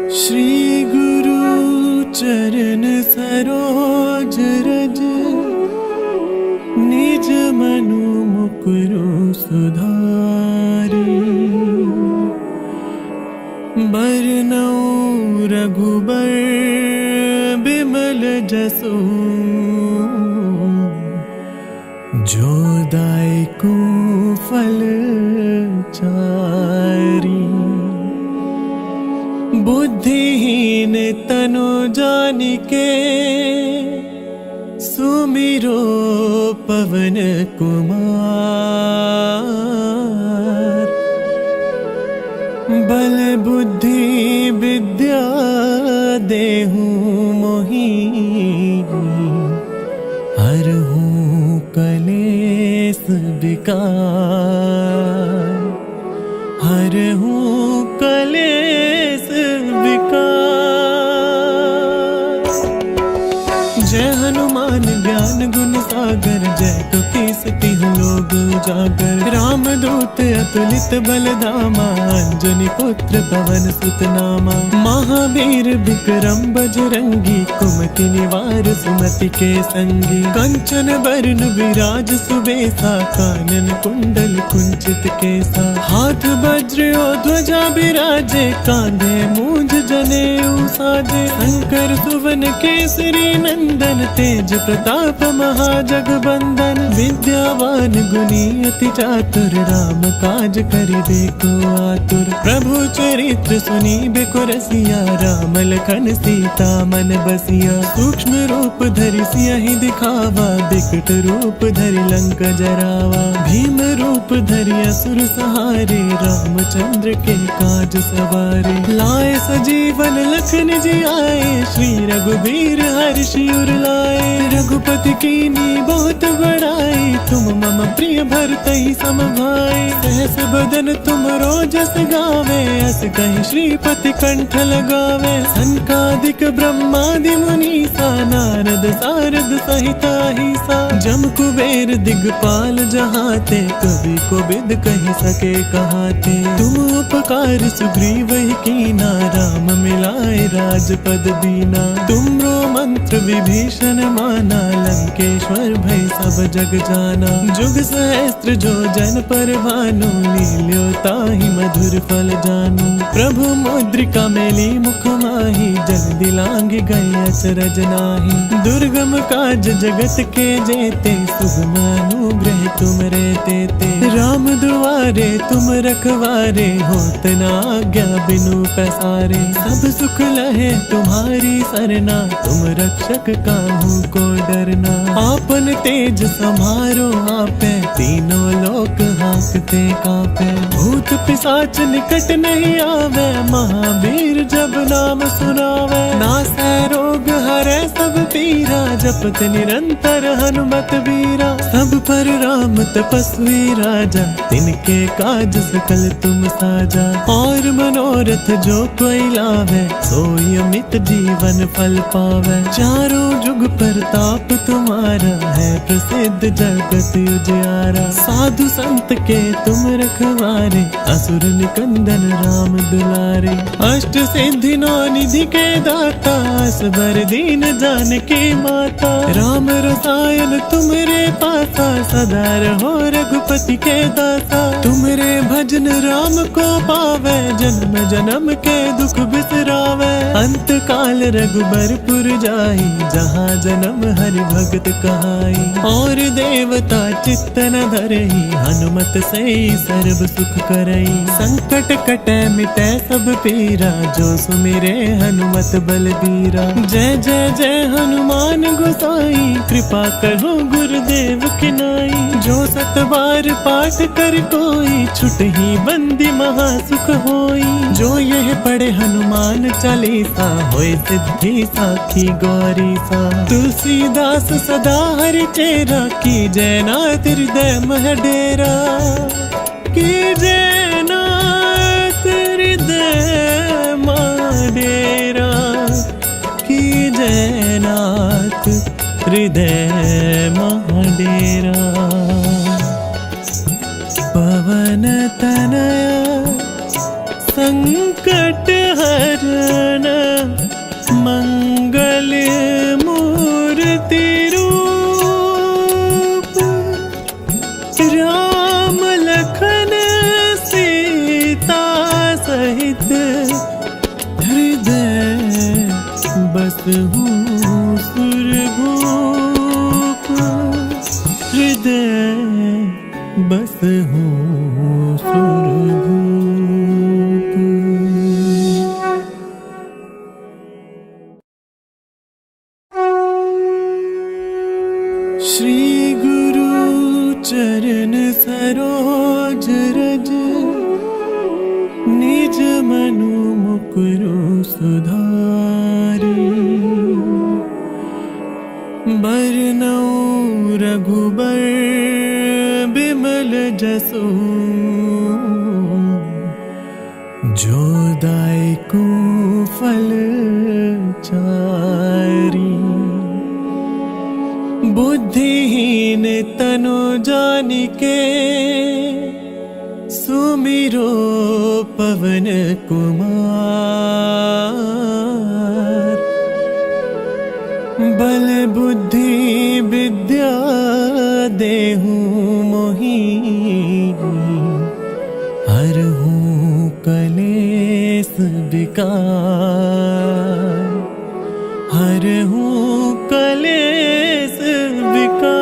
श्री गुरु चरण सरोज रज, निज मनु मुकुरु सुधारी। बरनउँ रघुबर बिमल जसु, जो दायकु फल चारी। बुद्धिहीन तनु जानिके, सुमिरो पवन कुमार। बल बुद्धि विद्या देहु मोहि, हरहु कलेस विकार। हरहु कलेस विकार। जय हनुमान ज्ञान गुण सागर, जय कपीसति लोक उजागर। राम दूत अतुलित बल धामा, अंजनी पुत्र पवन सुत नामा। महावीर विक्रम बजरंगी, कुमति निवार सुमति के संगी। कंचन बरन विराज सुबेसा, कानन कुंडल कुंचित केसा। हाथ वज्र और ध्वजा बिराजे, कांधे मूंज जनेऊ साजे। शंकर सुवन केसरी नंदन, तेज प्रताप महाजगबंदन। विद्यावान गुणी अति चातुर, राम काज करिबे को आतुर। प्रभु चरित्र सुनिबे को रसिया, राम लखन सीता मन बसिया। सूक्ष्म रूप धरि सियहि दिखावा, बिकट रूप धरि लंक जरावा। भीम रूप धरि असुर सहारे, रामचंद्र के काज सवारे। लाए सजीवन लखन जियाए, श्री रघुबीर हर्षि उर लाए। रघुपति कीन्ही बहुत बड़ाई, तुम मम प्रिय भरतहि सम भाई। सहस बदन तुम रोजस गावे, अस कहि श्रीपति कंठ लगावे। सनकादिक ब्रह्मादि मुनीसा, नारद सारद सहित अहिसा। जम कुबेर दिगपाल जहाते, कवि कोविद कहि सके कहाते। तुम उपकार सुग्रीवहि कीना, राम मिलाए राजपद दीना। तुमरो मंत्र विभीषण माना, लंकेश्वर भय सब जग जाना। जुग सहस्त्र जो जन पर भानु, लील्यो ताहि मधुर फल जानु। प्रभु मुद्रिका मेली मुख माहि, जल दिलांग गए अचरज नाहि। दुर्गम काज जगत के जेते, सुगम अनुग्रह तुम रे तेते। राम दुआरे तुम रखवारे, होत न आज्ञा बिनु पैसारे। सब सुख लहे तुम्हारी सरना, तुम रक्षक काहू को डरना। आपन तेज समारो आपे, तीनों लोक हांकते कांपे। भूत पिशाच निकट नहीं आवे, महावीर जब नाम सुनावे। नासै रोग हरै सब पीरा, जपत निरंतर हनुमत वीरा। सब पर राम तपस्वी राजा, तिनके काज सकल तुम साजा। और मनोरथ जो कोई लावे, सोई अमित जीवन फल पावे। चारों जुग प्रताप तुम्हारा, है प्रसिद्ध जगत उजियारा। साधु संत के तुम रखवारे, असुर निकंदन राम दुलारे। अष्ट सिद्धि नौ निधि के दाता, असबर दीन जानकी माता। राम रसायन तुमरे पासा, सदा रहो रघुपति के दासा। तुमरे भजन राम को पावे, जन्म जन्म के दुख बिसरावे। अंत काल रघुबरपुर जाई, जहाँ जन्म हरि भगत कहाई। और देवता चित्त न धरई, हनुमत से सर्व सुख करई। संकट कटै मिटै सब पीरा, जो सुमिरे हनुमत बलबीरा। जय जय जय हनुमान गोसाई, कृपा करो गुरुदेव की नाई। जो सत बार पाठ कर कोई, छुटहि बंदी महा सुख होई। जो यह पढ़े हनुमान चालीसा, होय सिद्धि साखी गौरी सा। तुलसीदास सदा हरि चेरा, की जय नाथ हृदय मह डेरा। की जय नाथ हृदय मह डेरा। की जय नाथ हृदय मह डेरा। पवन तनया संकट हरण मंगल मूर्ति रूप, राम लखन सीता सहित हृदय बसहु सुरभूप, हृदय बसहु सुरभूप। श्री गुरु चरण सरोज रज, निज मनु मुकुरु सुधारी, बरनउँ रघुबर बिमल जसु, जो दायकु फल चारी। बुद्धिहीन तनु जानिके, सुमिरो पवन कुमार। बल बुद्धि विद्या देहु मोहि, हरहु कलेस विकार, हरहु कलेस विकार।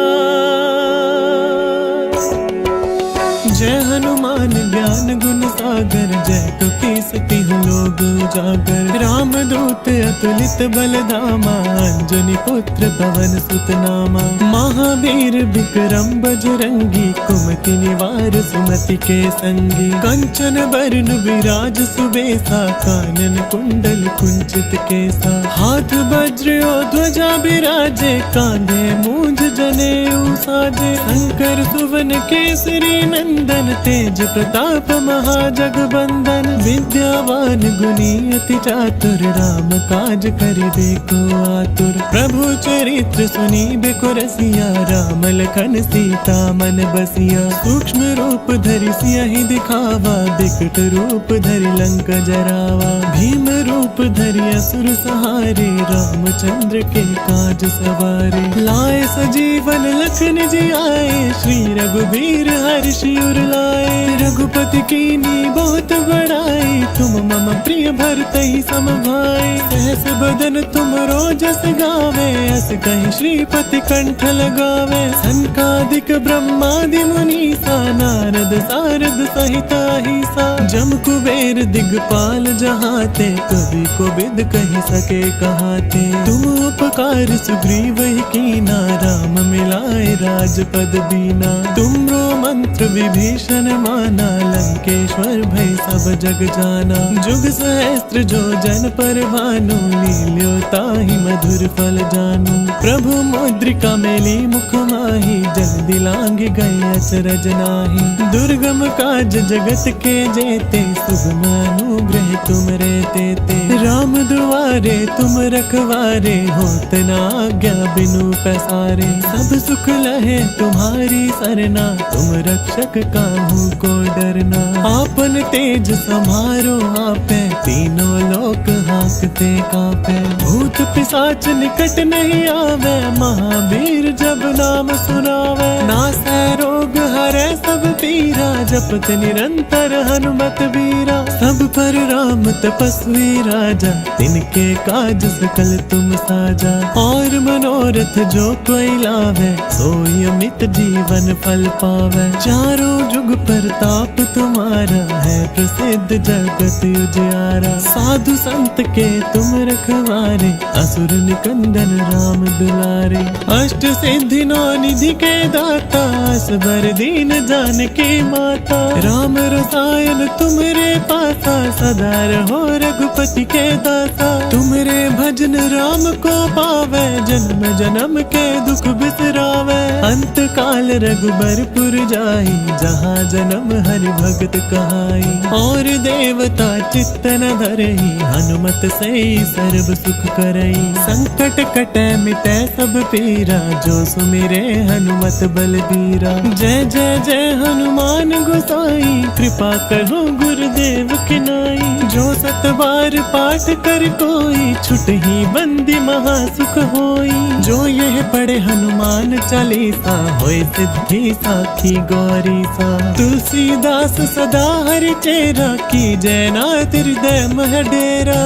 जय हनुमान ज्ञान गुण सागर, जय कपीस तिहु लोक उजागर। राम दूत अतुलित बल धामा, अंजनी पुत्र पवन सुत नामा। महावीर विक्रम बजरंगी, कुमति निवार सुमति के संगी। कंचन बरन विराज सुबेसा, कानन कुंडल कुंचित केसा। हाथ वज्र और ध्वजा बिराजे, कांधे मूंज जनेऊ साजे। शंकर सुवन केसरी नंदन, तेज प्रताप महाजगबंदन। विद्यावान गुणी अति चातुर, राम काज करिबे को आतुर। प्रभु चरित्र सुनीबे को रसिया, राम लखन सीता मन बसिया। सूक्ष्म रूप धरि सियहि दिखावा, बिकट रूप धरि लंक जरावा। भीम रूप धरि असुर सहारे, रामचंद्र के काज सवारे। लाए सजीवन लखन जियाए, श्री रघुबीर हर्षि उर लाए। रघुपति कीन्ही बहुत बड़ाई, तुम मम प्रिय भरतहि सम भाई। सहस बदन तुम रोजस गावे, अस कहि श्रीपति कंठ लगावे। सनकादिक ब्रह्मादि मुनीसा, नारद सारद सहित अहिसा। जम कुबेर दिगपाल जहाते, कवि कोविद कहि सके कहाते। तुम उपकार सुग्रीवहि कीना, राम मिलाए राजपद दीना। तुमरो मंत्र विभीषण माना, लंकेश्वर भय सब जग जाना। जुग सहस्त्र जो जन पर भानु, लील्यो ताहि मधुर फल जानू। प्रभु मुद्रिका मेली मुख माहि, जल दिलांघि गए अचरज नाहि। दुर्गम काज जगत के जेते, सुगम अनुग्रह तुम रे तेते। राम दुआरे तुम रखवारे, होत न आज्ञा बिनु पैसारे। सब सुख लहे तुम्हारी सरना, तुम रक्षक काहू को डरना। आपन तेज समारो आपे, तीनों लोक हाँकते कांपे। भूत पिशाच निकट नहीं आवे, महावीर जब नाम सुनावे। नासै रोग हरै सब पीरा, जपत निरंतर हनुमत वीरा। सब पर राम तपस्वी राजा, तिनके काज सकल तुम साजा। और मनोरथ जो कोई लावे, सोई अमित जीवन फल पावे। चारों जुग प्रताप तुम्हारा, है प्रसिद्ध जगत उजियारा। साधु संत के तुम रखवारे, असुर निकंदन राम दुलारे। अष्ट सिद्धि नौ निधि के दाता, असबर दीन जानकी माता। राम रसायन तुमरे पासा, सदा रहो रघुपति के दासा। तुमरे भजन राम को पावे, जन्म जन्म के दुख बिसरावे। अंत काल रघुबरपुर जाई, जहाँ जन्म हरि भगत कहाई। और देवता चित्त न धरई, हनुमत से सर्व सुख करई। संकट कटै मिटै सब पीरा, जो सुमिरे हनुमत बलबीरा। जय जय जय हनुमान गोसाई, कृपा करो गुरुदेव की नाई। जो 7 बार पाठ कर कोई छुट ही बंदी महासुख होई। जो यह पढ़े हनुमान चालीसा होए सिद्धि साखी गौरी सा। तुलसीदास सदा हरि चेरा की जयनाथ हृदय मह डेरा।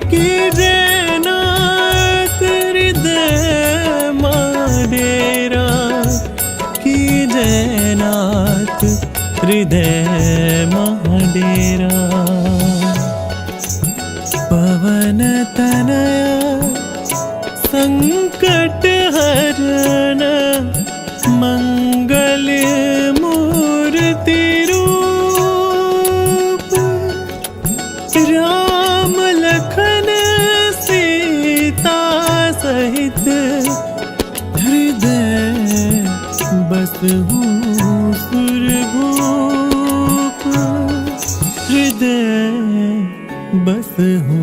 की जयनाथ हृदय मह डेरा। की जयनाथ हृदय मह डेरा। पवन तनया संकट हरण मंगल मूर्ति रूप। राम लखन सीता सहित हृदय बसहु सुरभूप। हृदय बसहु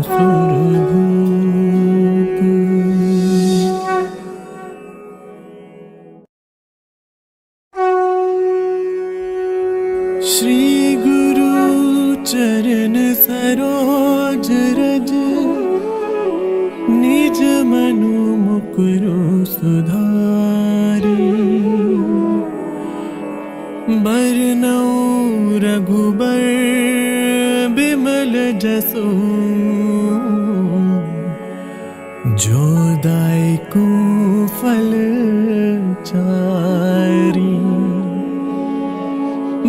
सुरभूप। श्री गुरु चरण सरोज रज निज मनु मुकुरु सुधारी। बरनउँ रघुबर बिमल जसु जो दायकु फल चारी।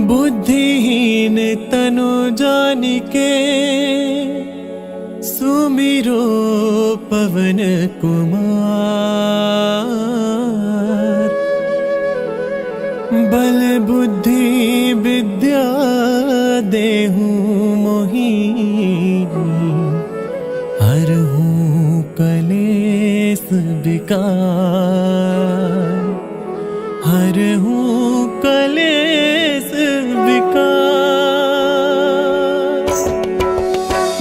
बुद्धिहीन तनु जानिके सुमिरो पवन कुमार। बल बुद्धि विद्या देहु मोहि हरहु कलेस विकार। हरहु कलेस विकार।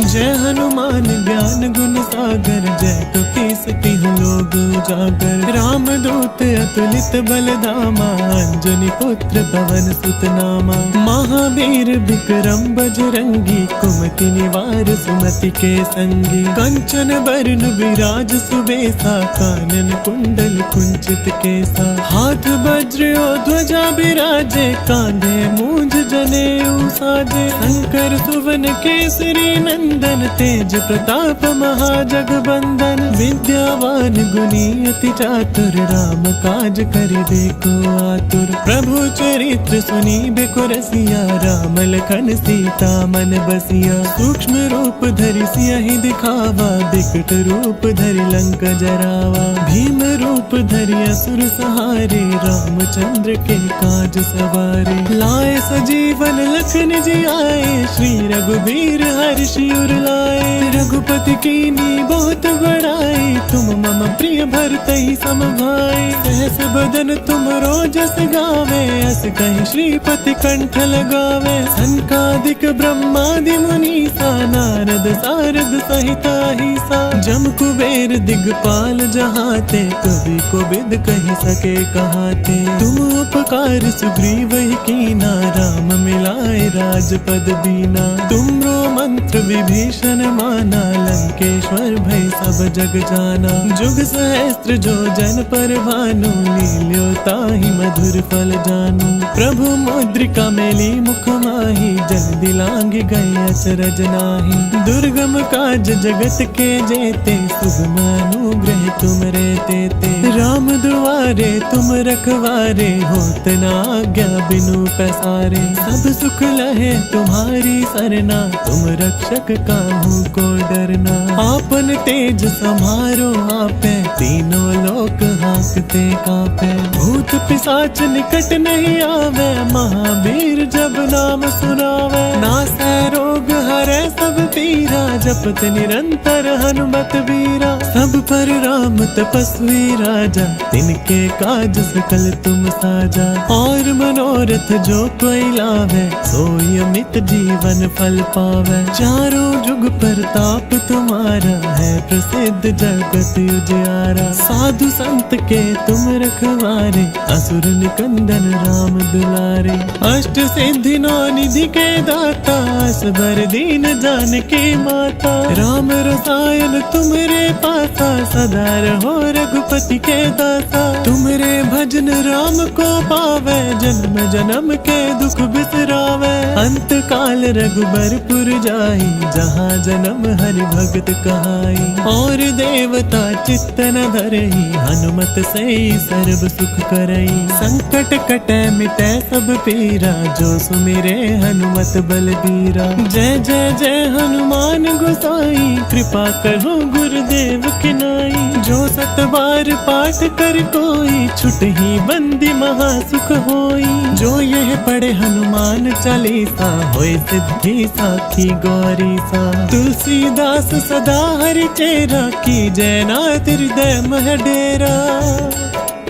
जय हनुमान ज्ञान गुण सागर जय कपीस तिहुँ लोक उजागर। राम दूत अतुलित बल धामा अंजनी पुत्र पवन सुत नामा। महावीर विक्रम बजरंगी कुमति निवार सुमति के संगी। कंचन बरन विराज सुबेसा कानन कुंडल कुंचित केसा। हाथ वज्र और ध्वजा बिराजे कांधे मूंज जनेऊ साजे। शंकर सुवन केसरी नंदन तेज प्रताप महाजगबंदन। विद्यावान गुणी अति चातुर राम काज करिबे को आतुर। प्रभु चरित्र सुनिबे रसिया राम लखन सीता मन बसिया। सूक्ष्म रूप धरि सियहि दिखावा बिकट रूप धरि लंक जरावा। भीम रूप धरि असुर सहारे रामचंद्र के काज सवारे। लाए सजीवन लखन जियाए श्री रघुबीर हर्षि उर लाए। रघुपति कीन्ही बहुत बड़ाई तुम मम प्रिय भरतहि सम भाई। सहस बदन तुम रोजस गावे अस कहि श्रीपति कंठ लगावे। सनकादिक ब्रह्मादि मुनीसा नारद सारद सहित अहिसा। जम कुबेर दिगपाल जहाते कवि कोविद कहि सके कहाते। तुम उपकार सुग्रीव ही कीना राम मिलाए राजपद दीना। तुमरो मंत्र विभीषण माना लंकेश्वर भय सब जग जाना। जुग सहस्त्र जो जन पर भानु लील्यो ताहि मधुर फल जानू। प्रभु मुद्रिका मेली मुख माहि जल्दी लांग गए अचरज नाहि। दुर्गम काज जगत के जेते सुगम अनुग्रह तुम रे तेते। राम दुआरे तुम रखवारे होत न आज्ञा बिनु पैसारे। सब सुख लहे तुम्हारी सरना तुम रक्षक काहू को डरना। आपन तेज समारो आपे तीनों लोक हांकते कांपे। भूत पिशाच निकट नहीं आवे महावीर जब नाम सुनावे। नासै रोग हरै सब पीरा जपत निरंतर हनुमत वीरा। सब पर राम तपस्वी राजा, तिनके काज सकल तुम साजा। और मनोरथ जो कोई लावे, सोई अमित जीवन फल पावे। चारों जुग प्रताप तुम्हारा, है प्रसिद्ध जगत उजियारा। साधु संत के तुम रखवारे, असुर निकंदन राम दुलारे। अष्ट सिद्धि नौ निधि के दाता, असबर दीन जानकी माता। राम रसायन तुम्हारे पासा, सदा रहो रघुपति के दासा। तुम्हारे भजन राम को पावे, जन्म जन्म के दुख बिसरावे। अंत काल रघुबरपुर जाई, जहाँ जन्म हरि भगत कहाई। और देवता चित्त न धरई, हनुमत से सर्व सुख करई। संकट कटे मिटे सब पीरा, जो सुमिरे हनुमत बलबीरा। जय जय जय हनुमान गोसाई, कृपा करो गुरुदेव की नाई। जो सत बार पाठ कर कोई, छुटहि बंदी महासुख होई। जो यह पढ़े हनुमान चालीसा, होय सिद्धि साखी गौरी सा। तुलसीदास सदा हरि चेरा, की जय नाथ हृदय मह डेरा।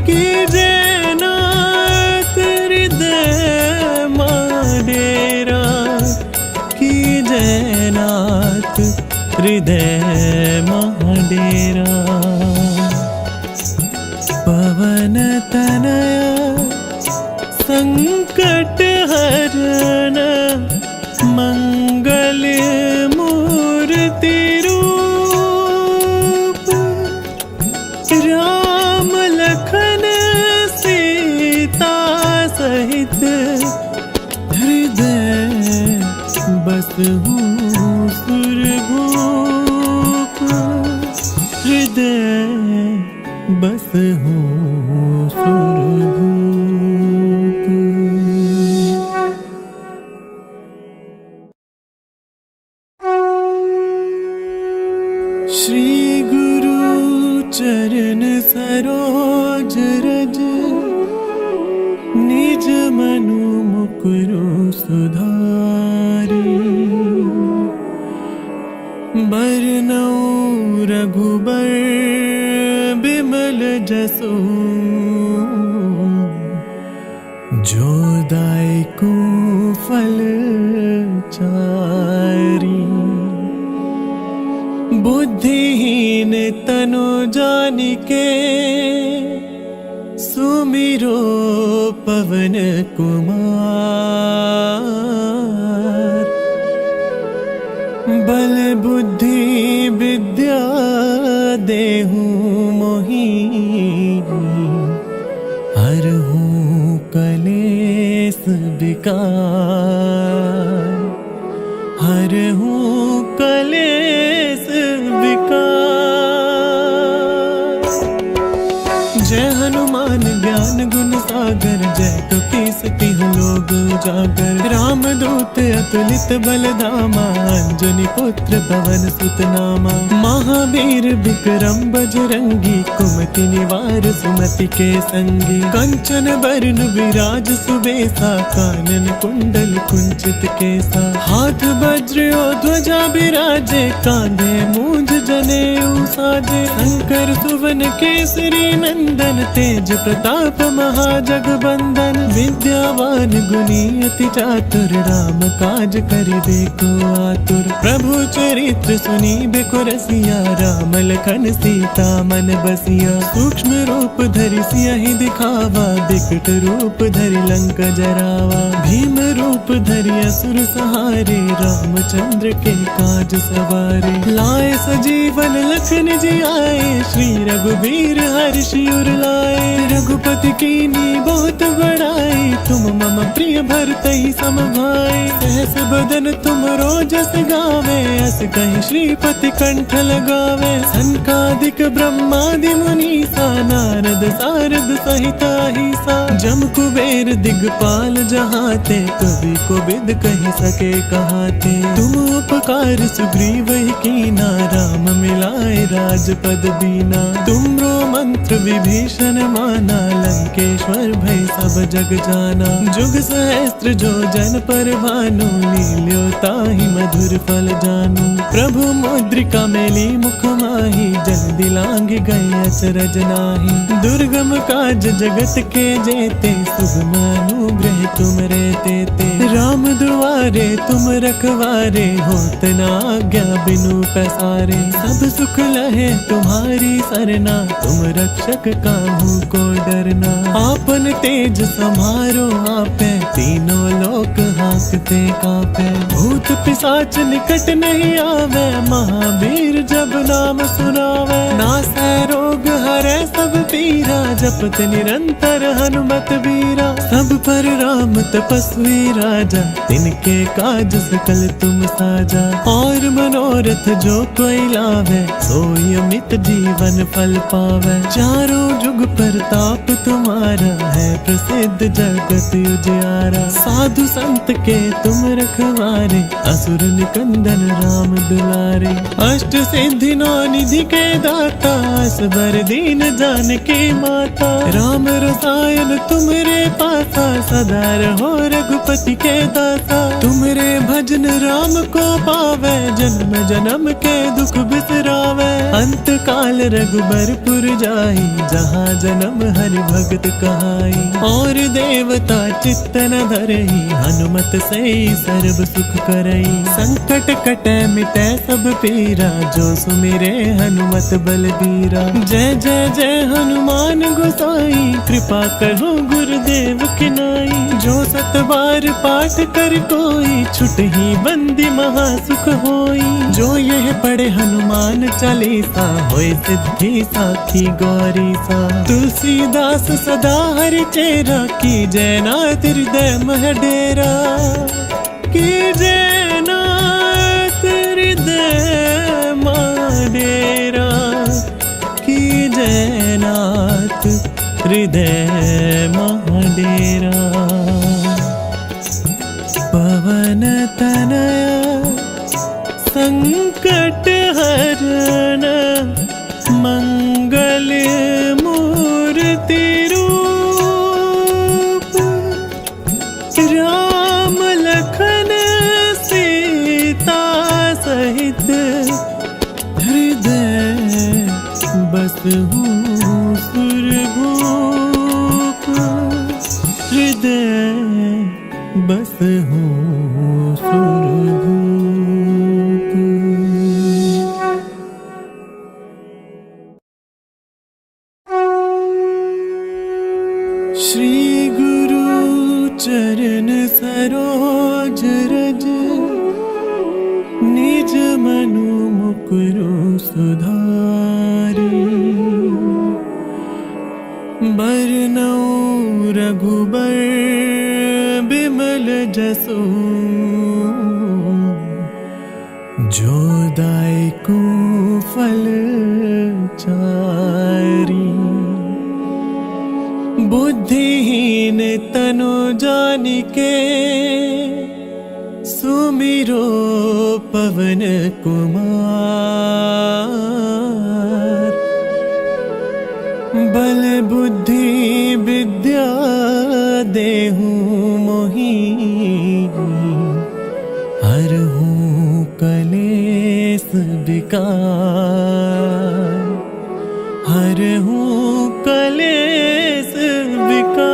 की जय नाथ हृदय मह डेरा। की जय नाथ हृदय मह डेरा। पवन तनया संकट हरण, मंगल मूर्ति रूप। राम लखन सीता सहित, हृदय बसहु सुरभूप। हृदय बसहु सुरभूप। श्री गुरु चरण सरोज रज, निज मनु मुकुरु सुधारी। बरनउँ रघुबर बिमल जसु, जो दायकु फल चारी। बुद्धिहीन तनु जानिके, सुमिरो पवन कुमार। बल बुद्धि विद्या देहु मोहि, हरहु कलेस विकार। हरहु कलेस विकार। जय हनुमान ज्ञान गुण सागर, जय कपीस तिहुँ लोक उजागर। राम दूत अतुलित बल धामा, अंजनी पुत्र पवन सुत नामा। महावीर विक्रम बजरंगी, कुमति निवार सुमति के संगी। कंचन बरन विराज सुबेसा, कानन कुंडल कुंचित केसा। हाथ वज्र और ध्वजा बिराजे, कांधे मूंज जनेऊ साजे। शंकर सुवन केसरी नंदन, तेज प्रताप महाजगबंदन। विद्यावान गुणी अति चातुर, राम काज करिबे को आतुर। प्रभु चरित्र सुनिबे को रसिया, राम लखन सीता मन बसिया। सूक्ष्म रूप धरि सियहि दिखावा, बिकट रूप धरि लंक जरावा। भीम रूप धरि असुर सहारे, रामचंद्र के काज सवारे। लाए सजीवन लखन जियाए, श्री रघुबीर हर्षि उर लाए। रघुपति कीन्ही बहुत बड़ाई, तुम मम प्रिय भरतहि सम भाई। सहस बदन तुम रोजस गावे, अस कहि श्रीपति कंठ लगावे। सनकादिक ब्रह्मादि मुनीसा, नारद सारद सहित अहिसा। जम कुबेर दिगपाल जहाते, कवि कोविद कहि सके कहाते। तुम उपकार सुग्रीव ही कीना, राम मिलाए राजपद दीना। तुमरो मंत्र विभीषण माना, लंकेश्वर भय सब जग जाना। जाना। जुग सहस्त्र जो जन पर भानु, लील्यो ताहि मधुर फल जानू। प्रभु मुद्रिका मेली मुख माही, जल दिलांग गए अचरज नाही। दुर्गम काज जगत के जेते, सुगम अनुग्रह तुम रे तेते। राम दुआरे तुम रखवारे, होत न आज्ञा बिनु पैसारे। सब सुख लहे तुम्हारी सरना, तुम रक्षक काहू को डरना। आपन तेज समारो आपे, तीनों लोक हाँकते कापे। भूत पिशाच निकट नहीं आवे, महावीर जब नाम सुनावे। नासै रोग हरै सब पीरा, जपत निरंतर हनुमत बीरा। सब पर राम तपस्वी राजा, तिनके काज सकल तुम साजा। और मनोरथ जो कोई लावे, सोई अमित जीवन फल पावे। चारों जुग प्रताप तुम्हारा, है प्रसिद्ध जगत उजियारा। साधु संत के तुम रखवारे, असुर निकंदन राम दुलारे। अष्ट सिद्धि नौ निधि के दाता, असबर दीन जानकी माता। राम रसायन तुमरे पासा, सदा रहो रघुपति के दासा। तुमरे भजन राम को पावे, जन्म जन्म के दुख बिसरावे। अंत काल रघुबरपुर जाई, जहाँ जन्म हरि भगत कहाई। और देवता चित्त न धरई, हनुमत से सर्व सुख करई। संकट कटै मिटै सब पीरा, जो सुमिरे हनुमत बलबीरा। जय जय जय हनुमान गोसाई, कृपा करो गुरुदेव की नाई। जो सत बार पाठ कर कोई, छुटहि बंदी महा सुख होई। जो यह पढ़े हनुमान चालीसा, होय सिद्धि साखी गौरी सा। तुलसीदास सदा हरि चेरा, की जय नाथ हृदय मह डेरा। की जय नाथ हृदय मह डेरा। की जय नाथ हृदय मह डेरा। पवन तनया संकट हरण, मंगल मूर्ति रूप। राम लखन सीता सहित, हृदय बसहु सुरभूप। हृदय बसहु सुरभूप। श्री गुरु चरण सरोज रज, निज मनु मुकुरु सुधारी। बरनउँ रघुबर बिमल जसु, जो दायकु फल चारी। बुद्धिहीन तनु जानिके, सुमिरो पवन कुमार। बल बुद्धि विद्या देहु मोहि, हरहु कलेस विकार। हरहु कलेस विकार।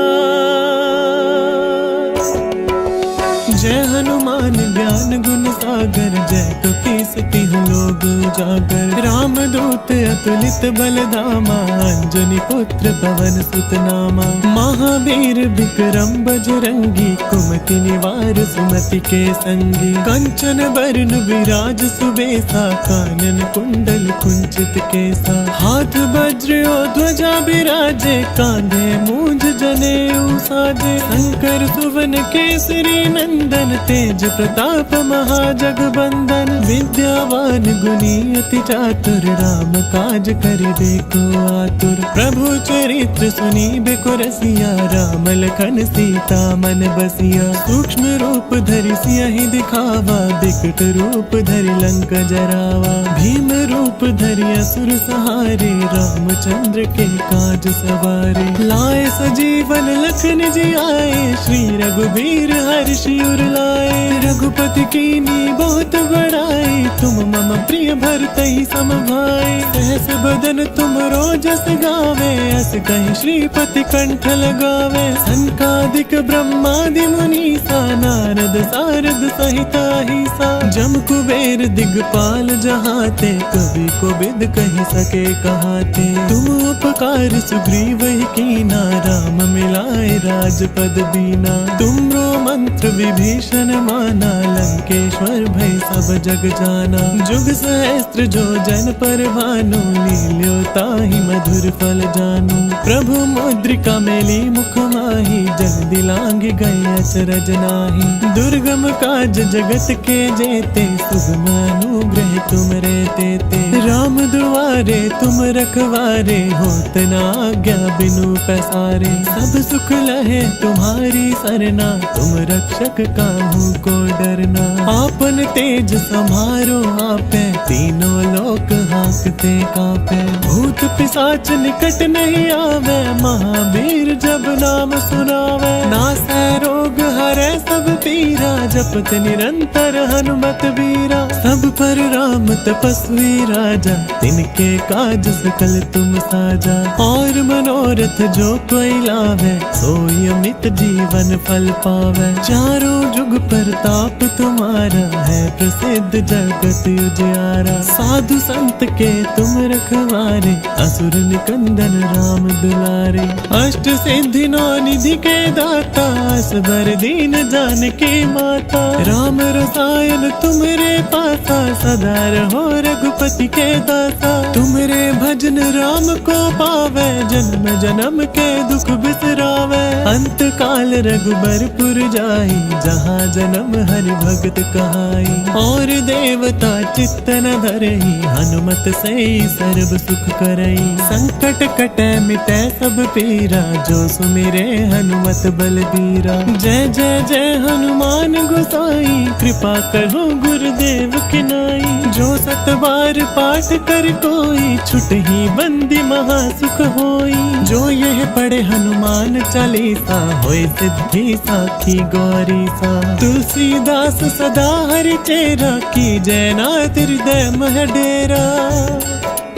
जय हनुमान ज्ञान गुण सागर, जय कपीसति लोग उजागर। राम दूत अतुलित बल धामा, अंजनी पुत्र पवन सुत नामा। महावीर विक्रम बजरंगी, कुमति निवार सुमति के संगी। कंचन बरन विराज सुबेसा, कानन कुंडल कुंचित केसा। हाथ वज्र और ध्वजा बिराजे, कांधे मूंज जनेऊ साजे। शंकर सुवन केसरी नंदन, तेज प्रताप महाजगबंदन। विद्यावान सुनी अति चातुर, राम काज करिबे को आतुर। प्रभु चरित्र सुनी बेको रसिया, राम लखन सीता मन बसिया। सूक्ष्म रूप धरि सियहि दिखावा, बिकट रूप धरि लंक जरावा। भीम रूप धरि असुर सहारे, रामचंद्र के काज सवारे। लाए सजीवन लखन जी आए, श्री रघुबीर हर्षि उर लाए। रघुपति कीनी बहुत बड़ाई, तुम मम प्रिय भरतहि सम भाई। सहस बदन तुम रोजस गावे, अस कहि श्रीपति कंठ लगावे। सनकादिक ब्रह्मादि मुनीसा, नारद सारद सहित अहिसा। जम कुबेर दिगपाल जहाते, कवि कोविद कहि सके कहाते। तुम उपकार सुग्रीव ही कीना, राम मिलाए राजपद दीना। तुमरो मंत्र विभीषण माना, लंकेश्वर भय सब जग जाना। जुग सहस्त्र जो जन पर भानु, लील्यो ताहि मधुर फल जानु। प्रभु मुद्रिका मेली मुख माहि, जग दिलांग गए अचरज नाही। दुर्गम काज जगत के जेते, सुगम अनुग्रह तुम रे तेते। राम दुआरे तुम रखवारे, होत न आज्ञा बिनु पैसारे। सब सुख लहे तुम्हारी सरना, तुम रक्षक काहू को डरना। आपन तेज समारो आपे, तीनों लोक हांकते कांपे। भूत पिशाच निकट नहीं आवे, महावीर जब नाम सुनावे। नासै रोग हरै सब पीरा, जपत निरंतर हनुमत वीरा। सब पर राम तपस्वी राजा, तिनके काज सकल तुम साजा। और मनोरथ जो कोई लावे, सोई अमित जीवन फल पावे। चारों जुग परताप तुम्हारा, है प्रसिद्ध जगत उजियारा। साधु संत के तुम रखवारे, असुर निकंदन राम दुलारे। अष्ट सिद्धि नौ निधि के दाता, असबर दीन जानकी माता। राम रसायन तुमरे पासा, सदा रहो रघुपति के दासा। तुमरे भजन राम को पावे, जन्म जन्म के दुख बिसरावे। अंत काल रघुबरपुर जाई, जहाँ जन्म हरि भगत कहाई। और देवता चित्त न धरई, हनुमत से सर्व सुख करई। संकट कटे मिटे सब पीरा, जो सुमिरे हनुमत बलबीरा। जय जय जय हनुमान गोसाई, कृपा करो गुरुदेव की नाई। जो सत बार पाठ कर कोई, छुटहि बंदी महा सुख होई। जो यह पढ़े हनुमान चालीसा, होय सिद्धि साखी गौरी सा। तुलसीदास सदा हरि चेरा, की जय नाथ हृदय मह डेरा।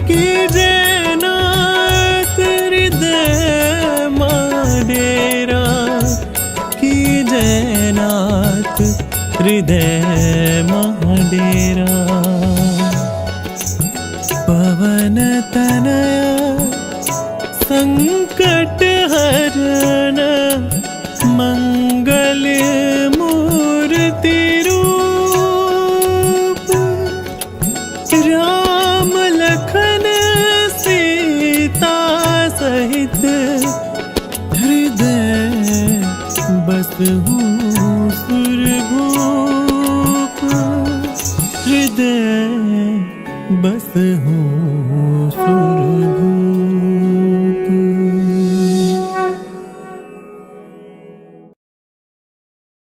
की जय नाथ हृदय मह डेरा। की जय नाथ हृदय मह डेरा। पवन तनया संकट हरण, मंगल मूर्ति रूप। राम लखन सीता सहित, हृदय बसहु सुरभूप। हृदय बसहु